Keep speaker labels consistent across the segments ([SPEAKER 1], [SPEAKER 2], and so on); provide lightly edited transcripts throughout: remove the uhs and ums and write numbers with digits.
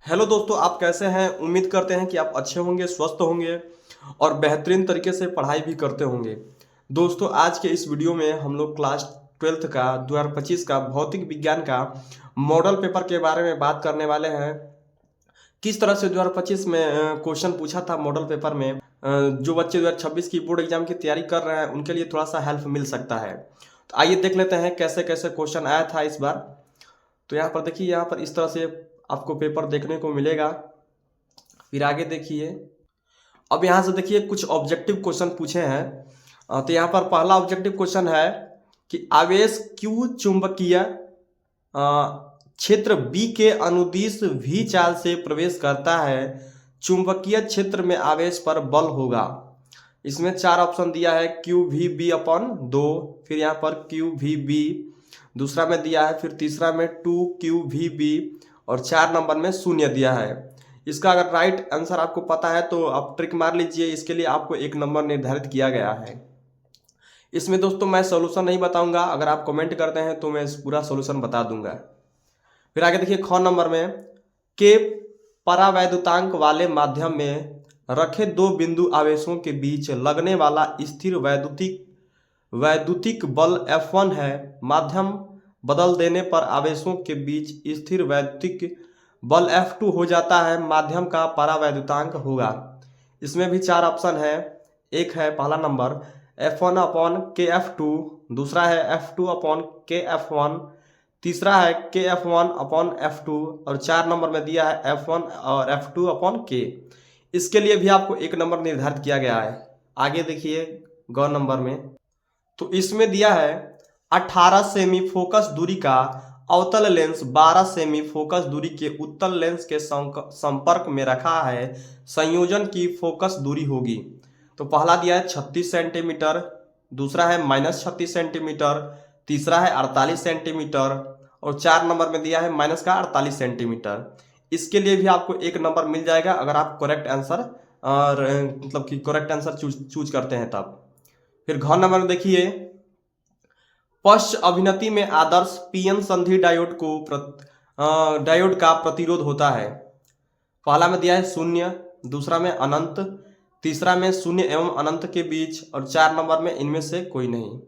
[SPEAKER 1] Hello दोस्तों, आप कैसे हैं। उम्मीद करते हैं कि आप अच्छे होंगे, स्वस्थ होंगे और बेहतरीन तरीके से पढ़ाई भी करते होंगे। दोस्तों, आज के इस वीडियो में हम लोग क्लास 12th का 2025 का भौतिक विज्ञान का मॉडल पेपर के बारे में बात करने वाले हैं। किस तरह से 2025 में क्वेश्चन पूछा था मॉडल पेपर में। जो बच्चे 2026 की बोर्ड एग्जाम की तैयारी कर रहे हैं उनके लिए थोड़ा सा हेल्प मिल सकता है। तो आइए देख लेते हैं कैसे कैसे क्वेश्चन आया था इस बार। तो यहाँ पर देखिए, यहाँ पर इस तरह से आपको पेपर देखने को मिलेगा। फिर आगे देखिए, अब यहाँ से देखिए कुछ ऑब्जेक्टिव क्वेश्चन पूछे हैं। तो यहाँ पर पहला ऑब्जेक्टिव क्वेश्चन है कि आवेश क्यू चुंबकीय क्षेत्र बी के अनुदिश भी चाल से प्रवेश करता है, चुंबकीय क्षेत्र में आवेश पर बल होगा। इसमें चार ऑप्शन दिया है, क्यू वी बी अपॉन 2, फिर यहाँ पर क्यू वी बी दूसरा में दिया है, फिर तीसरा में 2 क्यू वी बी और 4 नंबर में 0 दिया है। इसका अगर राइट आंसर आपको पता है तो आप ट्रिक मार लीजिए। इसके लिए आपको 1 नंबर निर्धारित किया गया है। इसमें दोस्तों मैं सॉल्यूशन नहीं बताऊंगा, अगर आप कमेंट करते हैं तो मैं पूरा सॉल्यूशन बता दूंगा। फिर आगे देखिए, ख नंबर में के परावैद्युतांक वाले माध्यम में रखे दो बिंदु आवेशों के बीच लगने वाला स्थिर वैद्युतिक बल F1 है। माध्यम बदल देने पर आवेशों के बीच स्थिर वैद्युतिक बल F2 हो जाता है, माध्यम का परावैद्युतांक होगा। इसमें भी चार ऑप्शन है। एक है पहला नंबर F1 अपॉन के F2, दूसरा है F2 अपॉन के F1, तीसरा है के F1 अपॉन F2 और 4 नंबर में दिया है F1 और F2 अपॉन के। इसके लिए भी आपको 1 नंबर निर्धारित किया गया है। आगे देखिए ग नंबर में, तो इसमें दिया है 18 सेमी फोकस दूरी का अवतल लेंस 12 सेमी फोकस दूरी के उत्तल लेंस के संपर्क में रखा है, संयोजन की फोकस दूरी होगी। तो पहला दिया है 36 सेंटीमीटर, दूसरा है -36 सेंटीमीटर, तीसरा है 48 सेंटीमीटर और 4 नंबर में दिया है माइनस का 48 सेंटीमीटर। इसके लिए भी आपको 1 नंबर मिल जाएगा अगर आप करेक्ट आंसर और मतलब कि करेक्ट आंसर चूज करते हैं तब। फिर घ नंबर में देखिए, पश्च अभिनति में आदर्श पीएन संधि डायोड का प्रतिरोध होता है। पहला में दिया है 0, दूसरा में अनंत, तीसरा में 0 एवं अनंत के बीच और 4 नंबर में इनमें से कोई नहीं।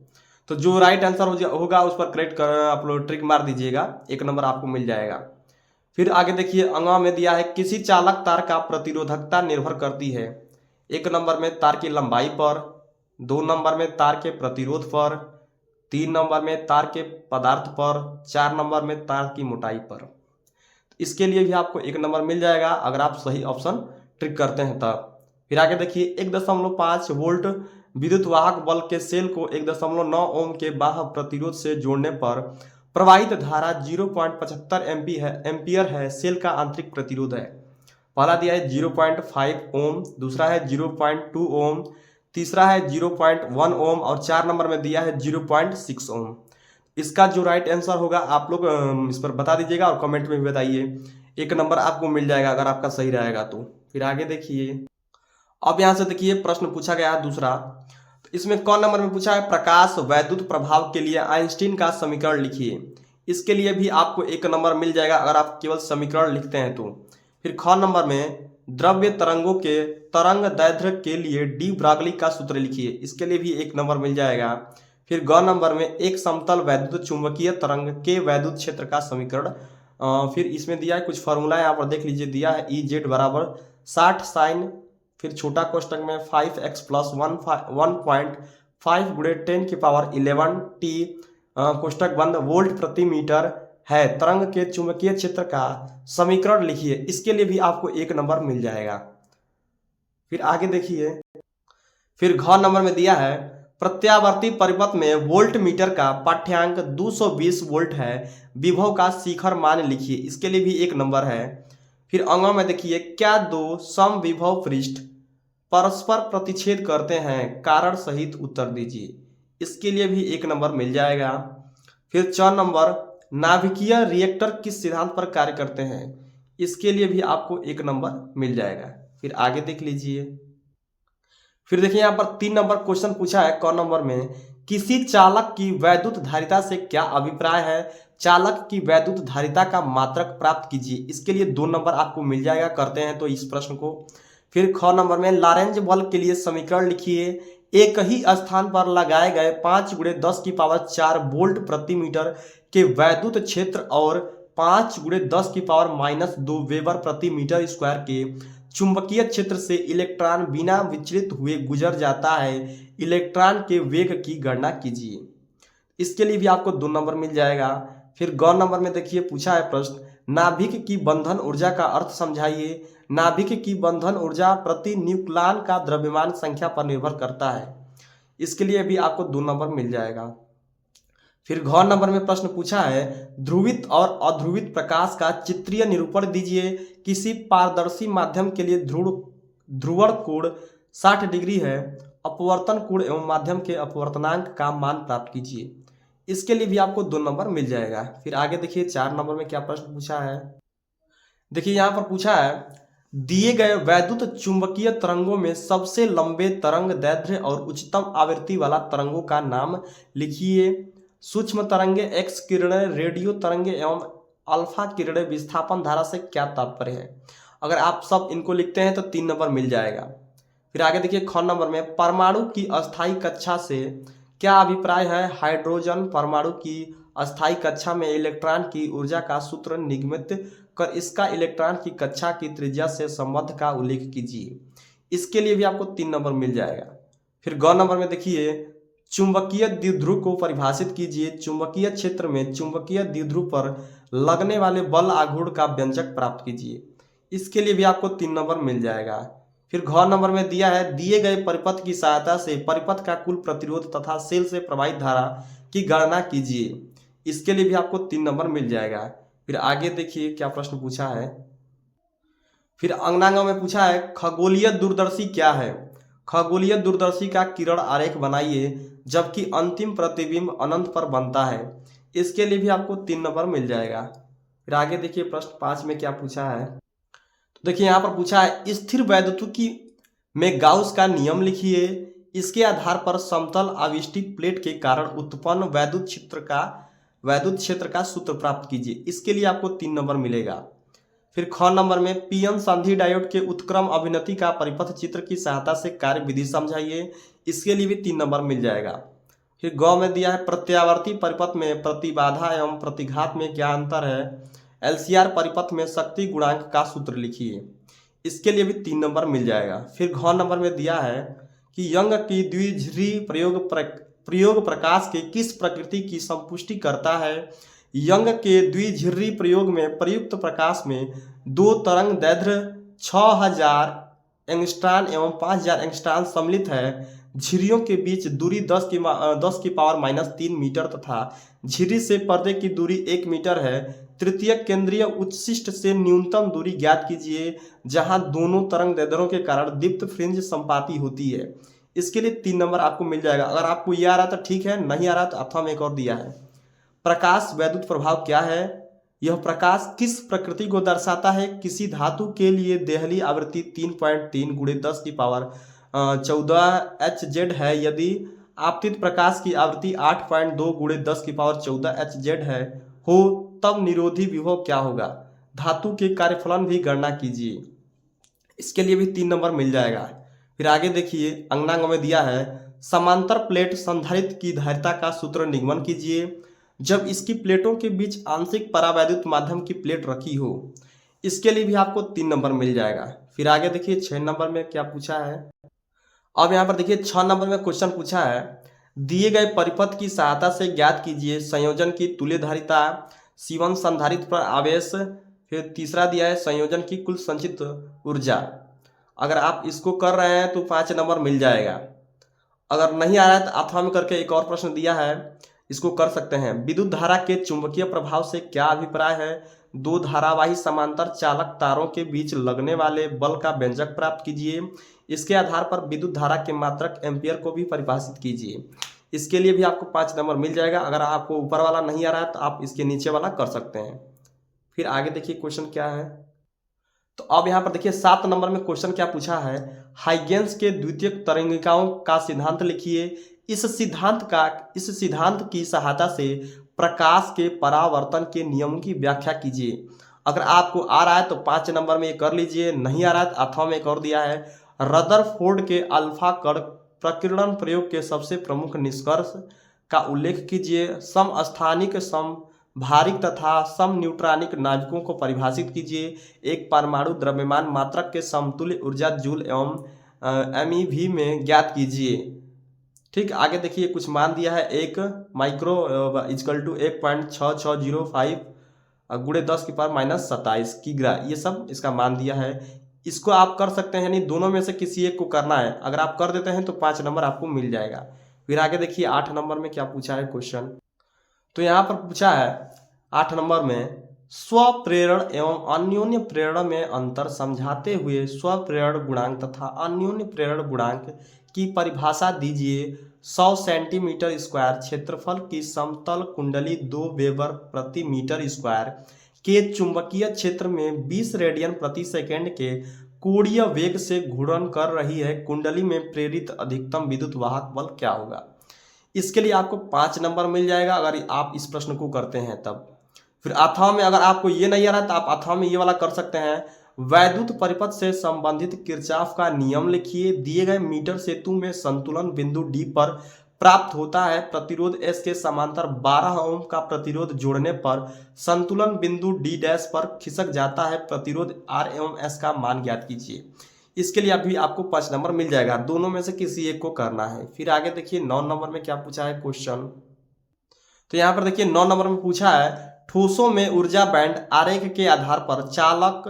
[SPEAKER 1] तो जो राइट आंसर होगा उस पर करेक्ट कर आप लोग ट्रिक मार दीजिएगा, 1 नंबर आपको मिल जाएगा। फिर आगे देखिए, अंगा में दिया है किसी चालक तार का प्रतिरोधकता निर्भर करती है। 1 नंबर में तार की लंबाई पर, 2 नंबर में तार के प्रतिरोध पर, 3 नंबर में तार के पदार्थ पर, 4 नंबर में तार की मोटाई पर। इसके लिए भी आपको 1 नंबर मिल जाएगा अगर आप सही ऑप्शन ट्रिक करते हैं तब। फिर आगे देखिए, 1.5 वोल्ट विद्युत वाहक बल के सेल को 1.9 ओम के बाह्य प्रतिरोध से जोड़ने पर प्रवाहित धारा 0.75 एम्पियर है। सेल का आंतरिक प्रतिरोध है। पहला दिया है 0.5 ओम, दूसरा है 0.2 ओम, तीसरा है 0.1 ओम और 4 नंबर में दिया है 0.6 ओम। इसका जो राइट आंसर होगा आप लोग इस पर बता दीजिएगा और कमेंट में भी बताइए। 1 नंबर आपको मिल जाएगा अगर आपका सही रहेगा तो। फिर आगे देखिए, अब यहाँ से देखिए प्रश्न पूछा गया है दूसरा। तो इसमें कौन नंबर में पूछा है, प्रकाश वैद्युत प्रभाव के लिए आइंस्टीन का समीकरण लिखिए। इसके लिए भी आपको 1 नंबर मिल जाएगा अगर आप केवल समीकरण लिखते हैं तो। फिर ख नंबर में द्रव्य तरंगों के तरंग दैर्ध्य के लिए डी ब्रागली का सूत्र लिखिए। इसके लिए भी 1 नंबर मिल जाएगा। फिर ग नंबर में एक समतल वैद्युत चुंबकीय तरंग के वैद्युत क्षेत्र का समीकरण। फिर इसमें दिया है कुछ फॉर्मूला, यहाँ पर देख लीजिए, दिया है EZ बराबर 60 साइन, फिर छोटा कोष्टक में 5x प्लस 1.5 गुणे 10 की पावर 11 t कोष्टक बंद वोल्ट प्रति मीटर है। तरंग के चुंबकीय क्षेत्र का समीकरण लिखिए। इसके लिए भी आपको 1 नंबर मिल जाएगा। फिर आगे देखिए, फिर घ नंबर में दिया है प्रत्यावर्ती परिपथ में वोल्ट मीटर का पाठ्यांक 220 वोल्ट है, विभव का शिखर मान लिखिए। इसके लिए भी 1 नंबर है। फिर अंगों में देखिए, क्या दो समविभव पृष्ठ परस्पर प्रतिच्छेद करते हैं, कारण सहित उत्तर दीजिए। इसके लिए भी 1 नंबर मिल जाएगा। फिर 4 नंबर, नाभिकीय रिएक्टर किस सिद्धांत पर कार्य करते हैं। इसके लिए भी आपको 1 नंबर मिल जाएगा। फिर आगे देख लीजिए, फिर देखिए यहाँ पर 3 नंबर क्वेश्चन पूछा है क नंबर में, किसी चालक की वैद्युत धारिता से क्या अभिप्राय है? चालक की वैद्युत धारिता का मात्रक प्राप्त कीजिए। इसके लिए 2 नंबर आपको मिल जाएगा। करते हैं तो इस प्रश्न को। फिर ख नंबर में लॉरेंज बल्ब के लिए समीकरण लिखिए। एक ही स्थान पर लगाए गए 5 × 10⁴ वोल्ट प्रति मीटर के वैद्युत क्षेत्र और 5 × 10⁻² वेबर प्रति मीटर स्क्वायर के चुंबकीय क्षेत्र से इलेक्ट्रॉन बिना विचलित हुए गुजर जाता है। इलेक्ट्रॉन के वेग की गणना कीजिए। इसके लिए भी आपको 2 नंबर मिल जाएगा। फिर ग नंबर में देखिए पूछा है प्रश्न, नाभिक की बंधन ऊर्जा का अर्थ समझाइए। नाभिक की बंधन ऊर्जा प्रति न्यूक्लियॉन का द्रव्यमान संख्या पर निर्भर करता है। इसके लिए भी आपको 2 नंबर मिल जाएगा। फिर घ नंबर में प्रश्न पूछा है, ध्रुवित और अध्रुवित प्रकाश का चित्रीय निरूपण दीजिए। किसी पारदर्शी माध्यम के लिए ध्रुवण कोण 60 डिग्री है। अपवर्तन कोण एवं माध्यम के अपवर्तनांक का मान प्राप्त कीजिए। इसके लिए भी आपको 2 नंबर मिल जाएगा। फिर आगे देखिए 4 नंबर में क्या प्रश्न पूछा है। देखिए यहाँ पर पूछा है, दिए गए वैद्युत चुंबकीय तरंगों में सबसे लंबे तरंग दैर्ध्य और उच्चतम आवृत्ति वाला तरंगों का नाम लिखिए। सूक्ष्म तरंगे, एक्स किरणें, रेडियो तरंगे एवं अल्फा किरणें विस्थापन धारा से क्या तात्पर्य है? अगर आप सब इनको लिखते हैं तो 3 नंबर मिल जाएगा। फिर आगे देखिए ख नंबर में, परमाणु की अस्थायी कक्षा से क्या अभिप्राय है? हाइड्रोजन परमाणु की अस्थायी कक्षा में इलेक्ट्रॉन की ऊर्जा का सूत्र निगमित कर इसका इलेक्ट्रॉन की कक्षा की त्रिज्या से संबंध का उल्लेख कीजिए। इसके लिए भी आपको 3 नंबर मिल जाएगा। फिर ग नंबर में देखिए, चुंबकीय द्विध्रुव को परिभाषित कीजिए। चुंबकीय क्षेत्र में चुंबकीय द्विध्रुव पर लगने वाले बल आघूर्ण का व्यंजक प्राप्त कीजिए। इसके लिए भी आपको 3 नंबर मिल जाएगा। फिर घ नंबर में दिया है, दिए गए परिपथ की सहायता से परिपथ का कुल प्रतिरोध तथा सेल से प्रवाहित धारा की गणना कीजिए। इसके लिए भी आपको 3 नंबर मिल जाएगा। फिर आगे देखिए क्या प्रश्न पूछा है। फिर अंगनांगों में पूछा है, खगोलीय दूरदर्शी क्या है? खगोलीय दूरदर्शी का किरण आरेख बनाइए जबकि अंतिम प्रतिबिंब अनंत पर बनता है। इसके लिए भी आपको 3 नंबर मिल जाएगा। फिर आगे देखिए प्रश्न 5 में क्या पूछा है। तो देखिए यहाँ पर पूछा है, स्थिर वैद्युतिकी में गाउस का नियम लिखिए। इसके आधार पर समतल आविष्टि प्लेट के कारण उत्पन्न वैद्युत क्षेत्र का सूत्र प्राप्त कीजिए। इसके लिए आपको 3 नंबर मिलेगा। फिर ख नंबर में, पीएन संधि डायोड के उत्क्रम अभिनति का परिपथ चित्र की सहायता से कार्य विधि समझाइए। इसके लिए भी 3 नंबर मिल जाएगा। फिर ग में दिया है, प्रत्यावर्ती परिपथ में प्रतिबाधा एवं प्रतिघात में क्या अंतर है? एलसीआर परिपथ में शक्ति गुणांक का सूत्र लिखिए। इसके लिए भी 3 नंबर मिल जाएगा। फिर घ नंबर में दिया है कि यंग की द्विध्रुवी प्रयोग प्रकाश के किस प्रकृति की संपुष्टि करता है? यंग के द्विध्रुवी प्रयोग में प्रयुक्त प्रकाश में 2 तरंग दैर्ध्य 6000 एंगस्ट्रॉन एवं 5000 एंगस्ट्रॉन सम्मिलित है। झिर्रियों के बीच दूरी 10⁻³ मीटर तथा झिर्री से पर्दे की दूरी 1 मीटर है। तृतीय केंद्रीय उच्चिष्ट से न्यूनतम दूरी ज्ञात कीजिए जहां दोनों तरंग दैर्ध्यों के कारण दीप्त फ्रिंज संपाती होती है। इसके लिए 3 नंबर आपको मिल जाएगा। अगर आपको ये आ रहा तो ठीक है, नहीं आ रहा तो अथवा में एक और दिया है। प्रकाश वैद्युत प्रभाव क्या है? यह प्रकाश किस प्रकृति को दर्शाता है? किसी धातु के लिए देहली आवृत्ति 3.3 × 10⁻14 Hz है। यदि आपतित प्रकाश की आवृत्ति 8.2 × 10⁻14 Hz है हो तब निरोधी विभव क्या होगा? धातु के कार्यफलन भी गणना कीजिए। इसके लिए भी 3 नंबर मिल जाएगा। फिर आगे देखिए अंगनांग में दिया है, समांतर प्लेट संधारित्र की धारिता का सूत्र निगमन कीजिए जब इसकी प्लेटों के बीच आंशिक परावैद्युत माध्यम की प्लेट रखी हो। इसके लिए भी आपको 3 नंबर मिल जाएगा। फिर आगे देखिए 6 नंबर में क्या पूछा है। अब यहाँ पर देखिए 6 नंबर में क्वेश्चन पूछा है, दिए गए परिपथ की सहायता से ज्ञात कीजिए संयोजन की तुल्य धारिता, C1 संधारित्र पर आवेश। फिर तीसरा दिया है संयोजन की कुल संचित ऊर्जा। अगर आप इसको कर रहे हैं तो 5 नंबर मिल जाएगा। अगर नहीं आ रहा है तो अथवा में करके एक और प्रश्न दिया है, इसको कर सकते हैं। विद्युत धारा के चुंबकीय प्रभाव से क्या अभिप्राय है? 2 धारावाही समांतर चालक तारों के बीच लगने वाले बल का व्यंजक प्राप्त कीजिए। इसके आधार पर विद्युत धारा के मात्रक एम्पियर को भी परिभाषित कीजिए। इसके लिए भी आपको 5 नंबर मिल जाएगा। अगर आपको ऊपर वाला नहीं आ रहा है तो आप इसके नीचे वाला कर सकते हैं। फिर आगे देखिए क्वेश्चन क्या है। तो अब यहाँ पर देखिए 7 नंबर में क्वेश्चन क्या पूछा है, हाइगेंस के द्वितीयक तरंगिकाओं का सिद्धांत लिखिए। इस सिद्धांत की सहायता से प्रकाश के परावर्तन के नियम की व्याख्या कीजिए। अगर आपको आ रहा है तो 5 नंबर में ये कर लीजिए, नहीं आ रहा है तो अथवा में एक और दिया है, रदरफोर्ड के अल्फा कण प्रकीर्णन प्रयोग के सबसे प्रमुख निष्कर्ष का उल्लेख कीजिए। समस्थानिक, समभारिक तथा सम न्यूट्रॉनिक नाभिकों को परिभाषित कीजिए। एक परमाणु द्रव्यमान मात्रक के समतुल्य ऊर्जा जूल एवं MeV में ज्ञात कीजिए। ठीक, आगे देखिए कुछ मान दिया है, 1 माइक्रो इजकल टू 1.6605 गुणे 10⁻⁻27 किग्रा, ये सब इसका मान दिया है। इसको आप कर सकते हैं, यानी दोनों में से किसी एक को करना है। अगर आप कर देते हैं तो 5 नंबर आपको मिल जाएगा। फिर आगे देखिए 8 नंबर में क्या पूछा है क्वेश्चन। तो यहाँ पर पूछा है 8 नंबर में, स्वप्रेरण एवं अन्योन्य प्रेरण में अंतर समझाते हुए स्वप्रेरण गुणांक तथा अन्योन्य प्रेरण गुणांक की परिभाषा दीजिए। 100 सेंटीमीटर स्क्वायर क्षेत्रफल की समतल कुंडली 2 वेबर प्रति मीटर स्क्वायर के चुंबकीय क्षेत्र में 20 रेडियन प्रति सेकंड के कोणीय वेग से घूर्णन कर रही है। कुंडली में प्रेरित अधिकतम विद्युत वाहक बल क्या होगा? इसके लिए आपको 5 नंबर मिल जाएगा अगर आप इस प्रश्न को करते हैं तब। फिर अथवा में अगर आपको ये नहीं आ रहा तो आप अथवा में ये वाला कर सकते हैं। वैद्युत परिपथ से संबंधित किरचॉफ का नियम लिखिए। दिए गए मीटर सेतु में संतुलन बिंदु D पर प्राप्त होता है। प्रतिरोध S के समांतर 12 ओम का प्रतिरोध जोड़ने पर संतुलन बिंदु D' पर खिसक जाता है। प्रतिरोध R एवं S का मान ज्ञात कीजिए। इसके लिए अभी आपको 5 नंबर मिल जाएगा, दोनों में से किसी एक को करना है। फिर आगे देखिए 9 नंबर में क्या पूछा है क्वेश्चन। तो यहाँ पर देखिए 9 नंबर में पूछा है, ठोसों में ऊर्जा बैंड आरेख के आधार पर चालक,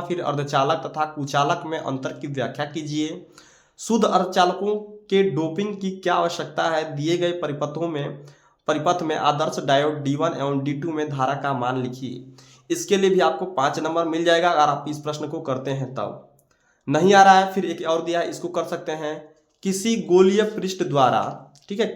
[SPEAKER 1] फिर अर्धचालक तथा कुचालक में अंतर की व्याख्या कीजिए। शुद्ध अर्धचालकों के डोपिंग की क्या आवश्यकता है? दिए गए परिपथ में आदर्श डायोड D1 एवं D2 में धारा का मान लिखिए। इसके लिए भी आपको 5 नंबर मिल जाएगा अगर आप इस प्रश्न को करते हैं तब। नहीं आ रहा है, फिर एक और दिया है, इसको कर सकते हैं। किसी गोलीय पृष्ठ द्वारा, ठीक है,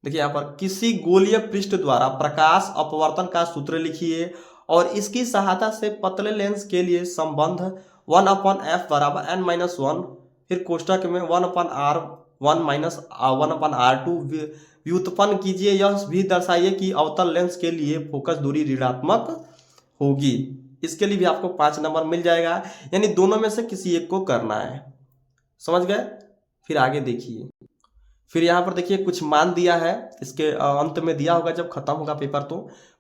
[SPEAKER 1] देखिए यहाँ पर किसी गोलीय पृष्ठ द्वारा प्रकाश अपवर्तन का सूत्र लिखिए और इसकी सहायता से पतले लेंस के लिए संबंध 1/f बराबर n-1, फिर कोष्ठक में 1/r1 माइनस 1/r2 व्युत्पन्न कीजिए। यह भी दर्शाइए कि अवतल लेंस के लिए फोकस दूरी ऋणात्मक होगी। इसके लिए भी आपको 5 नंबर मिल जाएगा, यानी दोनों में से किसी एक को करना है। समझ गए? फिर आगे देखिए, फिर यहाँ पर देखिए कुछ मान दिया है, इसके अंत में दिया होगा जब खत्म होगा पेपर। तो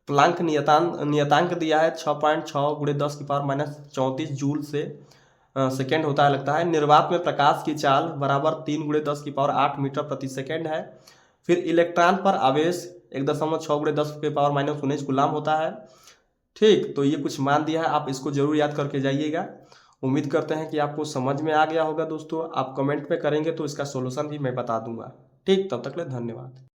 [SPEAKER 1] प्लांक नियतांक दिया है 6.6 गुणे 10⁻⁻34 जूल से सेकेंड होता है लगता है। निर्वात में प्रकाश की चाल बराबर 3 गुणे 10⁸ मीटर प्रति सेकेंड है। फिर इलेक्ट्रॉन पर आवेश 1.6 गुणे 10⁻⁻19 गुलाम होता है। ठीक, तो ये कुछ मान दिया है, आप इसको जरूर याद करके जाइएगा। उम्मीद करते हैं कि आपको समझ में आ गया होगा दोस्तों। आप कमेंट में करेंगे तो इसका सॉल्यूशन भी मैं बता दूंगा। ठीक, तब तक के लिए धन्यवाद।